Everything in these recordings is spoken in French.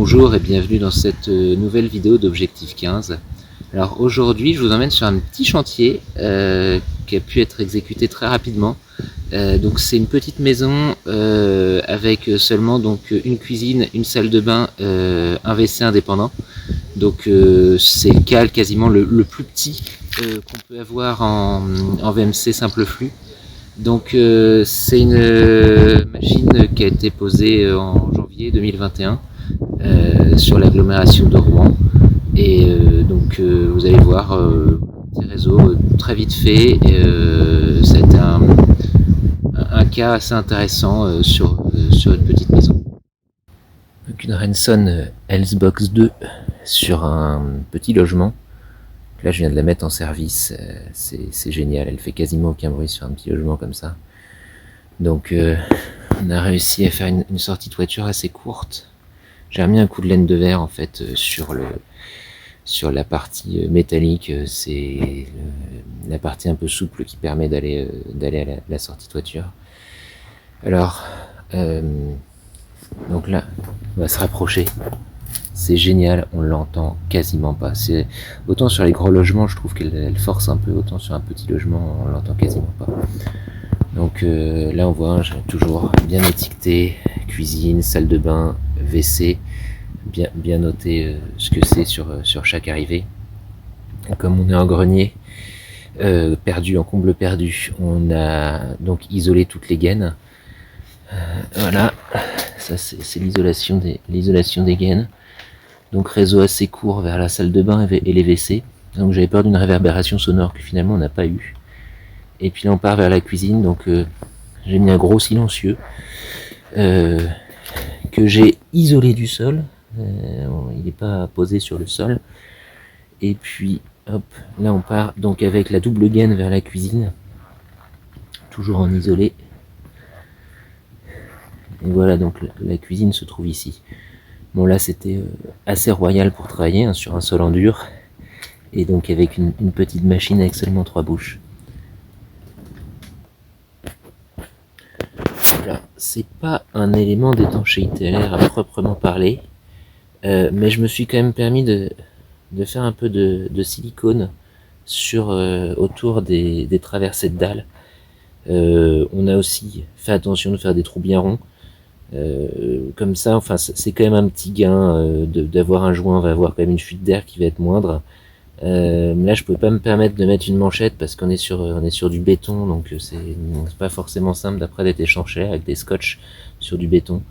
Bonjour et bienvenue dans cette nouvelle vidéo d'Objectif 15. Alors aujourd'hui je vous emmène sur un petit chantier qui a pu être exécuté très rapidement. Donc c'est une petite maison avec seulement donc une cuisine, une salle de bain, un WC indépendant. Donc c'est le cas quasiment le plus petit qu'on peut avoir en VMC simple flux. Donc c'est une machine qui a été posée en janvier 2021 sur l'agglomération de Rouen. Et donc vous allez voir petit réseau très vite fait. Ça a été un cas assez intéressant sur une petite maison. Donc une Renson Healthbox 2 sur un petit logement. Là je viens de la mettre en service, c'est génial, elle fait quasiment aucun bruit sur un petit logement comme ça. Donc on a réussi à faire une sortie de toiture assez courte. J'ai remis un coup de laine de verre en fait sur la partie métallique, c'est la partie un peu souple qui permet d'aller à la sortie de toiture. Alors donc là on va se rapprocher. C'est génial, on l'entend quasiment pas. Autant sur les gros logements, je trouve qu'elle force un peu, autant sur un petit logement, on l'entend quasiment pas. Donc là, on voit toujours bien étiqueté, cuisine, salle de bain, WC, bien noté ce que c'est sur chaque arrivée. Comme on est en grenier, perdu, en comble perdu, on a donc isolé toutes les gaines. Voilà, ça c'est l'isolation des gaines. Donc réseau assez court vers la salle de bain et les WC. Donc j'avais peur d'une réverbération sonore que finalement on n'a pas eu. Et puis là on part vers la cuisine, donc j'ai mis un gros silencieux que j'ai isolé du sol. Il n'est pas posé sur le sol. Et puis hop, là on part donc avec la double gaine vers la cuisine. Toujours en isolé. Et voilà, donc la cuisine se trouve ici. Bon là c'était assez royal pour travailler hein, sur un sol en dur et donc avec une petite machine avec seulement 3 bouches. Voilà, c'est pas un élément d'étanchéité à l'air à proprement parler, mais je me suis quand même permis de faire un peu de silicone autour des traversées de dalles. On a aussi fait attention de faire des trous bien ronds. Comme ça, enfin c'est quand même un petit gain d'avoir un joint, on va avoir quand même une fuite d'air qui va être moindre. Là je pouvais pas me permettre de mettre une manchette parce qu'on est sur du béton, donc c'est pas forcément simple d'après d'être échancré avec des scotch sur du béton.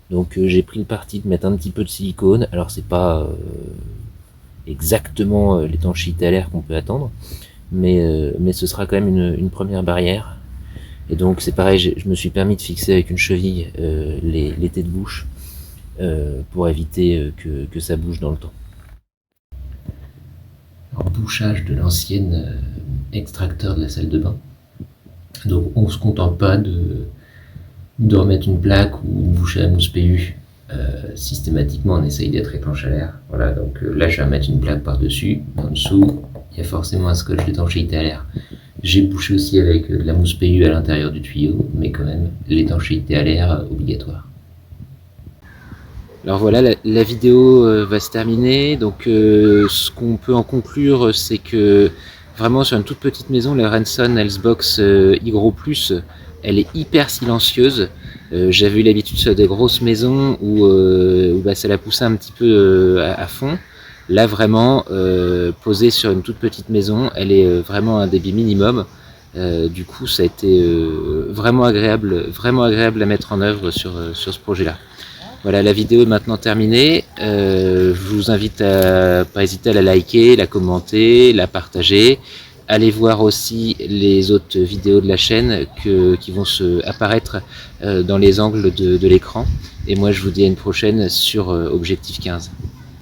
Donc j'ai pris le parti de mettre un petit peu de silicone. Alors c'est pas exactement l'étanchéité à l'air qu'on peut attendre, mais ce sera quand même une première barrière. Et donc c'est pareil, je me suis permis de fixer avec une cheville les têtes de bouche pour éviter que ça bouge dans le temps. Alors, bouchage de l'ancienne extracteur de la salle de bain. Donc on se contente pas de remettre une plaque ou de boucher la mousse PU. Systématiquement on essaye d'être étanche à l'air. Voilà, donc là je vais mettre une plaque par dessus. En dessous il y a forcément un scotch d'étanchéité à l'air. J'ai bouché aussi avec de la mousse PU à l'intérieur du tuyau, mais quand même l'étanchéité à l'air obligatoire. Alors voilà, la vidéo va se terminer. Donc ce qu'on peut en conclure, c'est que vraiment sur une toute petite maison, la Renson Healthbox Hygro Plus, elle est hyper silencieuse. J'avais eu l'habitude sur des grosses maisons où ça la poussait un petit peu à fond. Là vraiment, posée sur une toute petite maison, elle est vraiment à un débit minimum. Du coup ça a été vraiment agréable à mettre en œuvre sur ce projet-là. Voilà, la vidéo est maintenant terminée. Je vous invite à pas hésiter à la liker, la commenter, la partager. Allez voir aussi les autres vidéos de la chaîne qui vont apparaître dans les angles de l'écran. Et moi je vous dis à une prochaine sur Objectif 15.